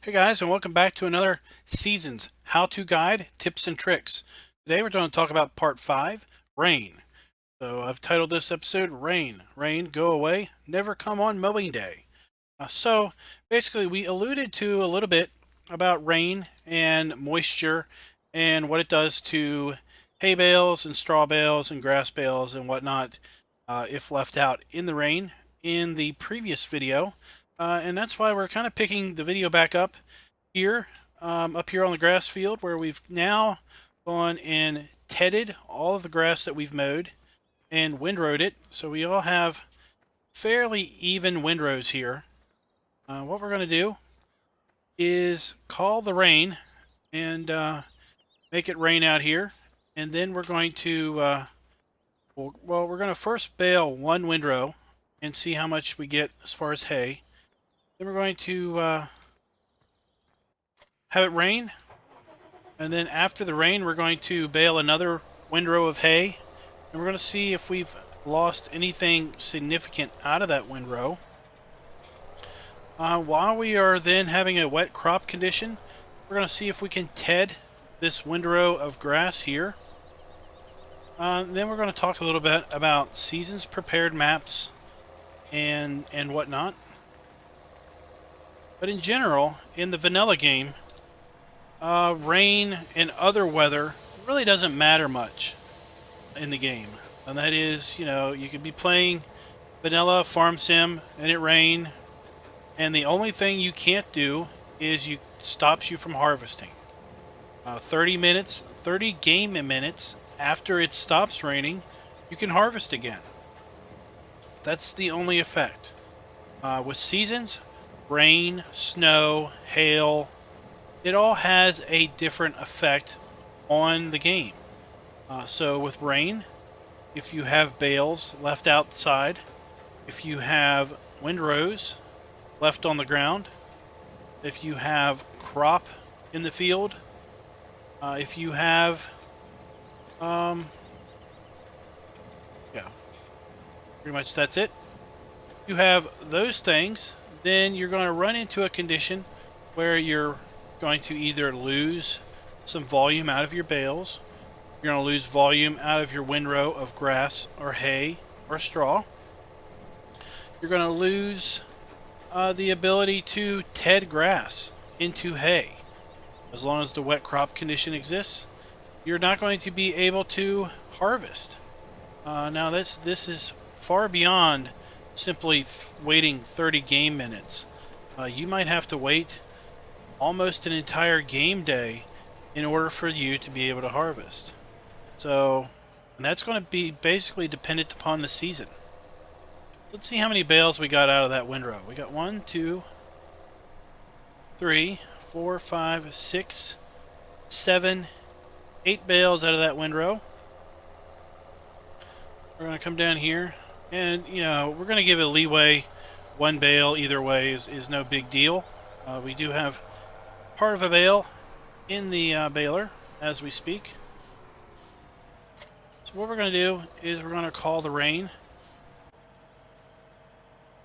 Hey guys, and welcome back to another Seasons how-to guide, tips and tricks. Today we're going to talk about part 5, rain. So I've titled this episode Rain. Rain, go away, never come on mowing day. So basically we alluded to a little bit about rain and moisture and what it does to hay bales and straw bales and grass bales and whatnot if left out in the rain in the previous video. And that's why we're kind of picking the video back here, up here on the grass field, where we've now gone and tedded all of the grass that we've mowed and windrowed it. So we all have fairly even windrows here. What we're going to do is call the rain and make it rain out here. And then we're going to, we're going to first bale one windrow and see how much we get as far as hay. Then we're going to have it rain, and then after the rain we're going to bale another windrow of hay, and we're going to see if we've lost anything significant out of that windrow. While we are then having a wet crop condition, we're going to see if we can ted this windrow of grass here. Then we're going to talk a little bit about seasons prepared maps and whatnot. But in general, in the vanilla game, rain and other weather really doesn't matter much in the game. And that is, you could be playing vanilla farm sim and it rain, and the only thing you can't do is stops you from harvesting. 30 game minutes after it stops raining, you can harvest again. That's the only effect. With seasons, rain, snow, hail, it all has a different effect on the game. So with rain, if you have bales left outside, if you have windrows left on the ground, if you have crop in the field, if you have, yeah, pretty much that's it. If you have those things, then you're going to run into a condition where you're going to either lose some volume out of your bales, you're going to lose volume out of your windrow of grass or hay or straw, you're going to lose the ability to ted grass into hay. As long as the wet crop condition exists, you're not going to be able to harvest. Now this is far beyond simply waiting 30 game minutes. You might have to wait almost an entire game day in order for you to be able to harvest. So, and that's going to be basically dependent upon the season. Let's see how many bales we got out of that windrow. We got 1, 2, 3, 4, 5, 6, 7, 8 bales out of that windrow. We're going to come down here, and we're going to give it a leeway. One bale either way is no big deal. We do have part of a bale in the baler as we speak. So what we're going to do is we're going to call the rain.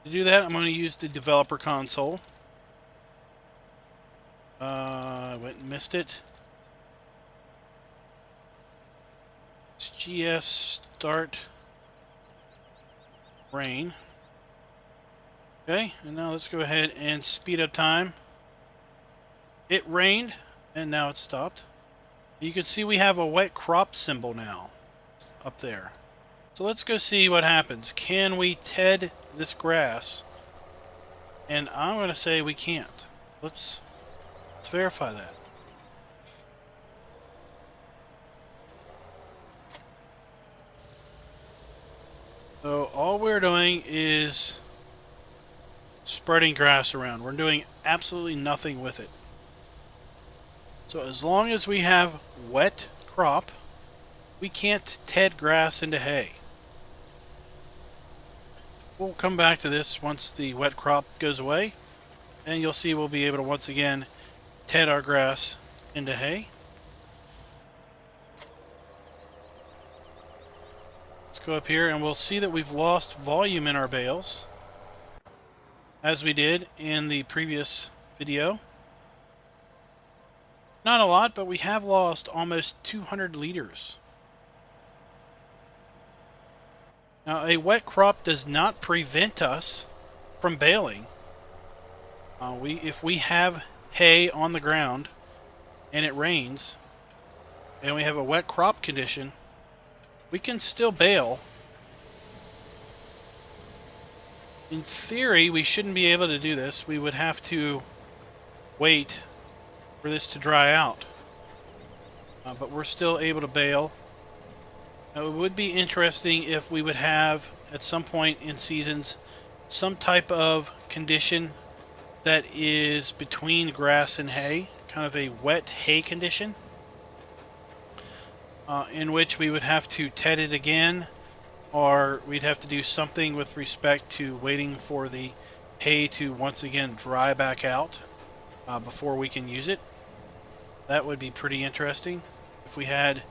To do that, I'm going to use the developer console. I went and missed it. It's GS start rain. Okay, and now let's go ahead and speed up time. It rained, and now it's stopped. You can see we have a wet crop symbol now up there. So let's go see what happens. Can we ted this grass? And I'm going to say we can't. Let's verify that. So all we're doing is spreading grass around. We're doing absolutely nothing with it. So as long as we have wet crop, we can't ted grass into hay. We'll come back to this once the wet crop goes away, and you'll see we'll be able to once again ted our grass into hay. Let's go up here and we'll see that we've lost volume in our bales, as we did in the previous video. Not a lot, but we have lost almost 200 liters. Now, a wet crop does not prevent us from baling. If we have hay on the ground and it rains and we have a wet crop condition, we can still bale. In theory, we shouldn't be able to do this. We would have to wait for this to dry out. But we're still able to bale. Now, it would be interesting if we would have, at some point in seasons, some type of condition that is between grass and hay, kind of a wet hay condition, in which we would have to ted it again, or we'd have to do something with respect to waiting for the hay to once again dry back out before we can use it. That would be pretty interesting. If we had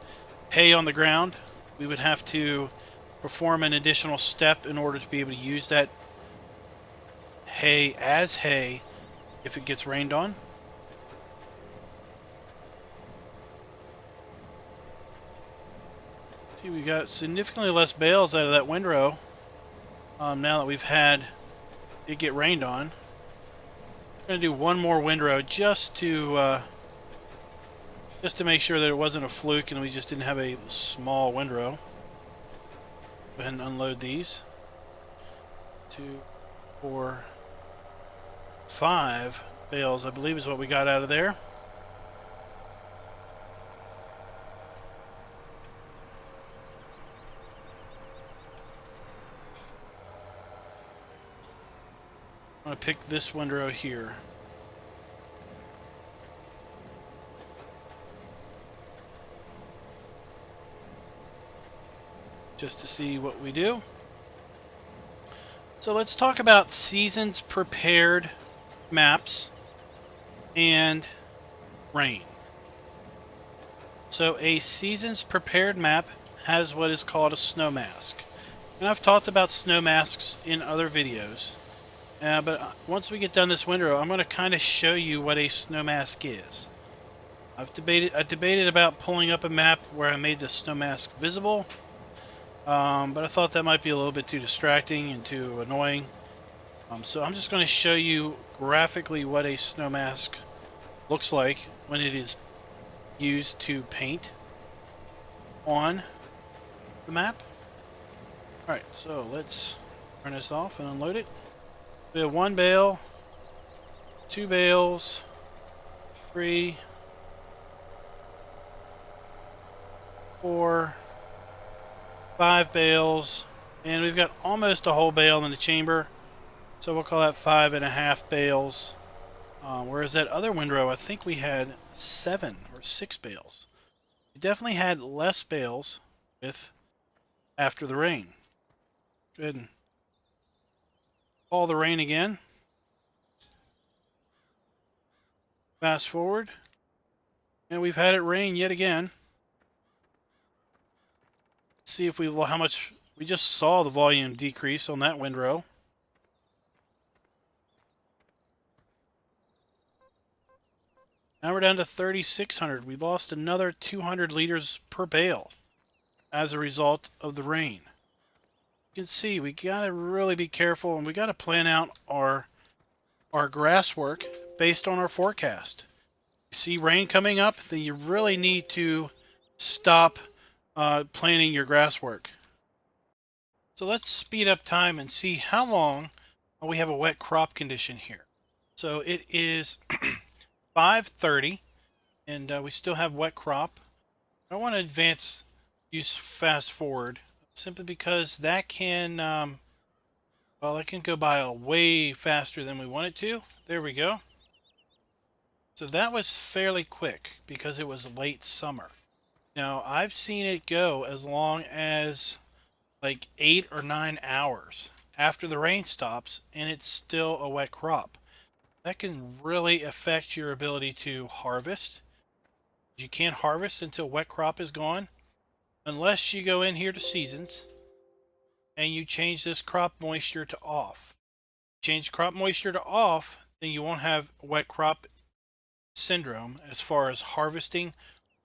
hay on the ground, we would have to perform an additional step in order to be able to use that hay as hay if it gets rained on. See, we got significantly less bales out of that windrow now that we've had it get rained on. I'm going to do one more windrow just to make sure that it wasn't a fluke and we just didn't have a small windrow. Go ahead and unload these. 2, 4, 5 bales, I believe, is what we got out of there. I'm going to pick this windrow here. Just to see what we do. So let's talk about seasons prepared maps and rain. So a seasons prepared map has what is called a snow mask. And I've talked about snow masks in other videos. But once we get done this windrow, I'm going to kind of show you what a snow mask is. I debated about pulling up a map where I made the snow mask visible. But I thought that might be a little bit too distracting and too annoying. So I'm just going to show you graphically what a snow mask looks like when it is used to paint on the map. Alright, so let's turn this off and unload it. We have 1 bale, 2 bales, 3, 4, 5 bales, and we've got almost a whole bale in the chamber, so we'll call that 5.5 bales. Whereas that other windrow, I think we had 7 or 6 bales. We definitely had less bales with after the rain. Go ahead and call the rain again. Fast forward, and we've had it rain yet again. See if how much we just saw the volume decrease on that windrow. Now we're down to 3,600. We lost another 200 liters per bale as a result of the rain. You can see we gotta really be careful, and we gotta plan out our grass work based on our forecast. You see rain coming up, then you really need to stop planning your grass work. So let's speed up time and see how long we have a wet crop condition here. So it is 5:30, and we still have wet crop. I want to use fast forward simply because that can, well, it can go by way faster than we want it to. There we go. So that was fairly quick because it was late summer. Now, I've seen it go as long as like 8 or 9 hours after the rain stops, and it's still a wet crop. That can really affect your ability to harvest. You can't harvest until wet crop is gone, unless you go in here to seasons and you change this crop moisture to off. Change crop moisture to off, then you won't have wet crop syndrome as far as harvesting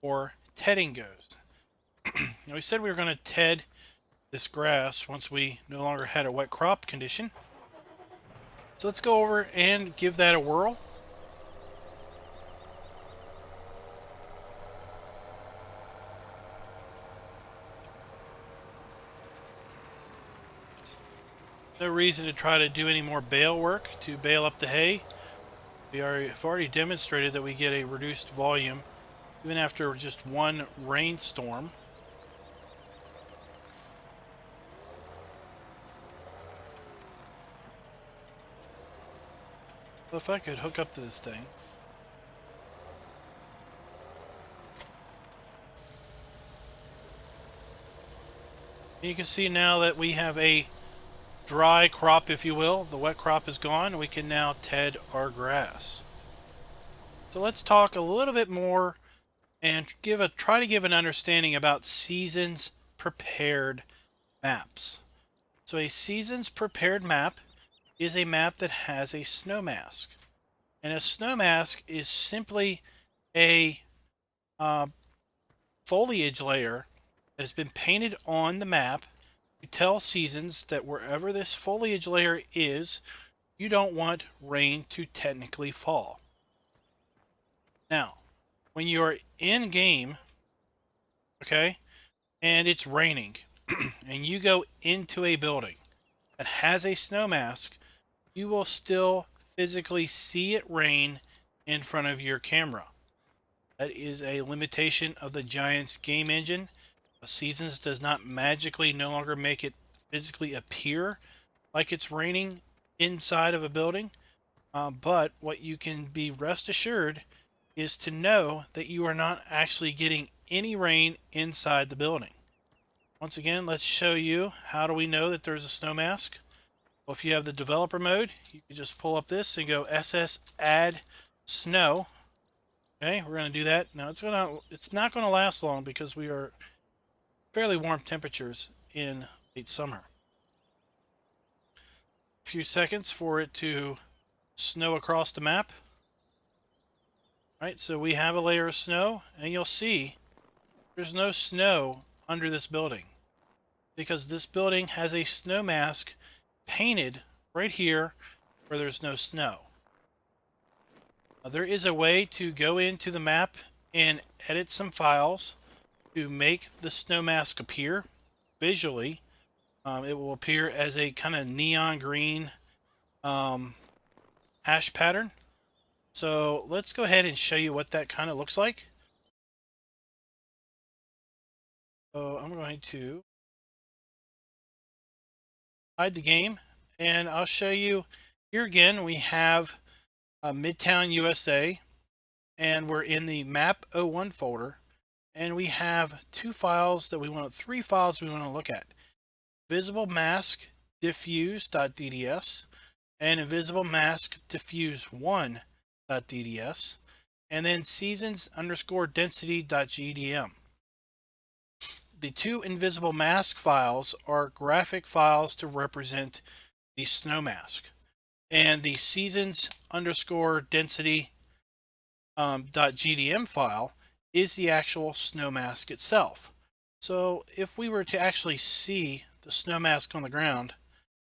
or tedding goes. Now, we said we were going to ted this grass once we no longer had a wet crop condition. So let's go over and give that a whirl. No reason to try to do any more bale work to bale up the hay. We have already demonstrated that we get a reduced volume even after just one rainstorm. Well, if I could hook up to this thing. You can see now that we have a dry crop, if you will. The wet crop is gone, and we can now ted our grass. So let's talk a little bit more and try to give an understanding about seasons prepared maps. So a seasons prepared map is a map that has a snow mask. And a snow mask is simply a foliage layer that has been painted on the map to tell seasons that wherever this foliage layer is, you don't want rain to technically fall. Now, when you're in game, okay, and it's raining, and you go into a building that has a snow mask, you will still physically see it rain in front of your camera. That is a limitation of the Giants game engine. Seasons does not magically no longer make it physically appear like it's raining inside of a building. But what you can be rest assured is to know that you are not actually getting any rain inside the building. Once again, let's show you how do we know that there's a snow mask. Well, if you have the developer mode, you can just pull up this and go SS add snow. Okay, we're going to do that. Now it's not going to last long because we are fairly warm temperatures in late summer. A few seconds for it to snow across the map. All right, so we have a layer of snow, and you'll see there's no snow under this building because this building has a snow mask painted right here where there's no snow. There is a way to go into the map and edit some files to make the snow mask appear visually. It will appear as a kind of neon green hash pattern. So let's go ahead and show you what that kind of looks like. So I'm going to hide the game, and I'll show you here again. We have Midtown USA, and we're in the map 01 folder, and we have three files we want to look at: visible mask diffuse.dds and invisible mask diffuse1.dds, and then seasons_density.gdm. The two invisible mask files are graphic files to represent the snow mask, and the seasons_density.gdm file is the actual snow mask itself. So if we were to actually see the snow mask on the ground,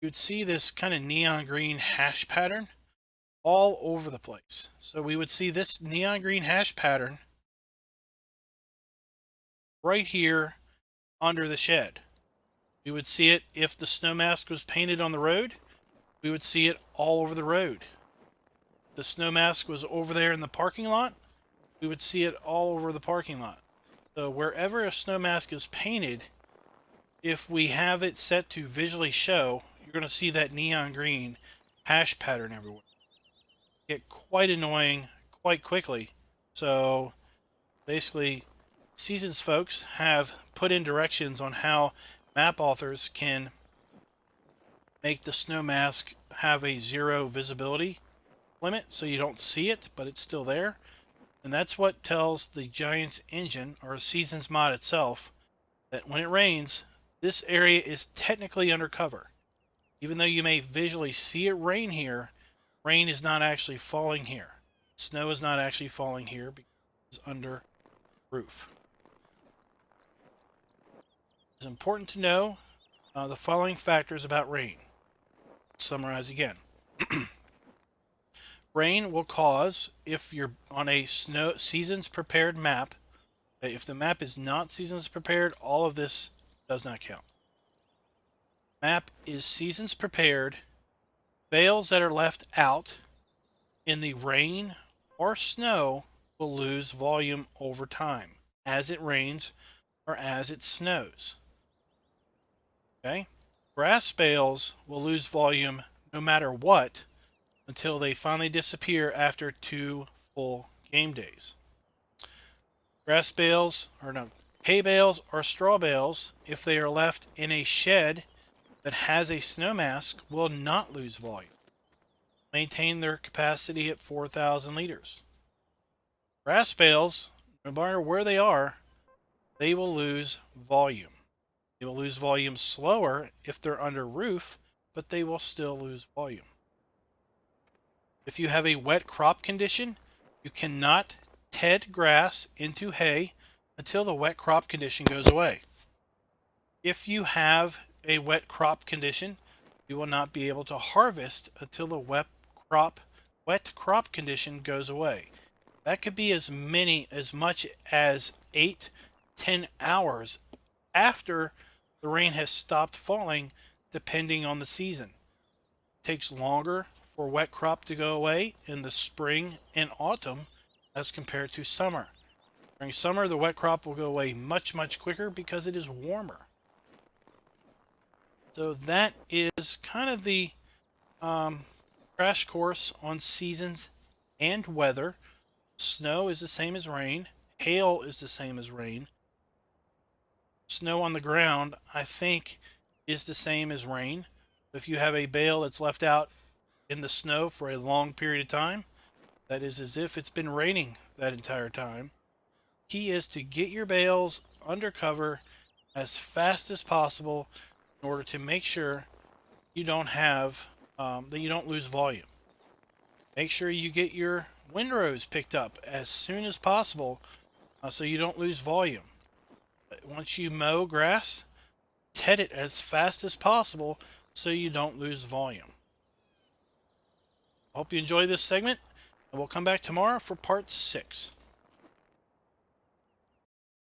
you would see this kind of neon green hash pattern all over the place. So we would see this neon green hash pattern right here under the shed. We would see it if the snow mask was painted on the road. We would see it all over the road. If the snow mask was over there in the parking lot, we would see it all over the parking lot. So wherever a snow mask is painted, if we have it set to visually show, you're going to see that neon green hash pattern everywhere. Get quite annoying quite quickly. So basically, Seasons folks have put in directions on how map authors can make the snow mask have a 0 visibility limit so you don't see it, but it's still there. And that's what tells the Giants engine, or Seasons mod itself, that when it rains, this area is technically undercover. Even though you may visually see it rain here, rain is not actually falling here. Snow is not actually falling here because it's under roof. It's important to know the following factors about rain. Summarize again. Rain will cause, if you're on a snow seasons prepared map, if the map is not seasons prepared, all of this does not count. Map is seasons prepared. Bales that are left out in the rain or snow will lose volume over time as it rains or as it snows. Okay? Grass bales will lose volume no matter what until they finally disappear after 2 full game days. Grass bales, or no, hay bales or straw bales, if they are left in a shed that has a snow mask, will not lose volume. Maintain their capacity at 4,000 liters. Grass bales, no matter where they are, they will lose volume. They will lose volume slower if they're under roof, but they will still lose volume. If you have a wet crop condition, you cannot ted grass into hay until the wet crop condition goes away. If you have a wet crop condition, you will not be able to harvest until the wet crop condition goes away. That could be as much as 8-10 hours after the rain has stopped falling, depending on the season. It takes longer for wet crop to go away in the spring and autumn as compared to summer. During summer, the wet crop will go away much quicker because it is warmer. So that is kind of the crash course on seasons and weather. Snow is the same as rain. Hail is the same as rain. Snow on the ground, I think, is the same as rain. If you have a bale that's left out in the snow for a long period of time, that is as if it's been raining that entire time. Key is to get your bales under cover as fast as possible in order to make sure you don't have that you don't lose volume. Make sure you get your windrows picked up as soon as possible so you don't lose volume. Once you mow grass, ted it as fast as possible so you don't lose volume. I hope you enjoy this segment, and we'll come back tomorrow for part 6.